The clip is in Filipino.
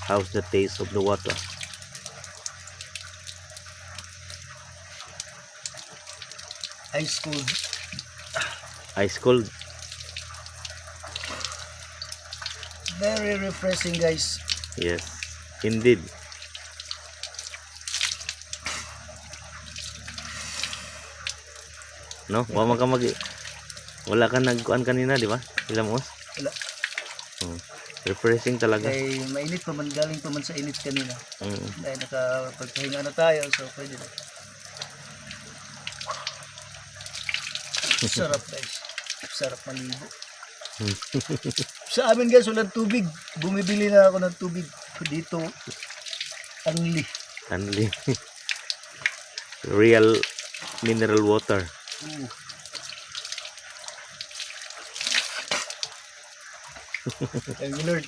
How's the taste of the water? Ice cold. Ice cold. Very refreshing, guys. Yes, indeed. No, wala ka nagkuan kanina, di ba? Ilang oras? Wala. Refreshing talaga. Kay mainit pa man, galing pa man sa init kanina. Mm. Dahil nakapagpahinga na tayo, so pwede na. Sarap, guys. Sarap maligo. Sa amin, guys, walang tubig. Bumibili na ako ng tubig dito. Angli. Only real mineral water. Thank you, Lord.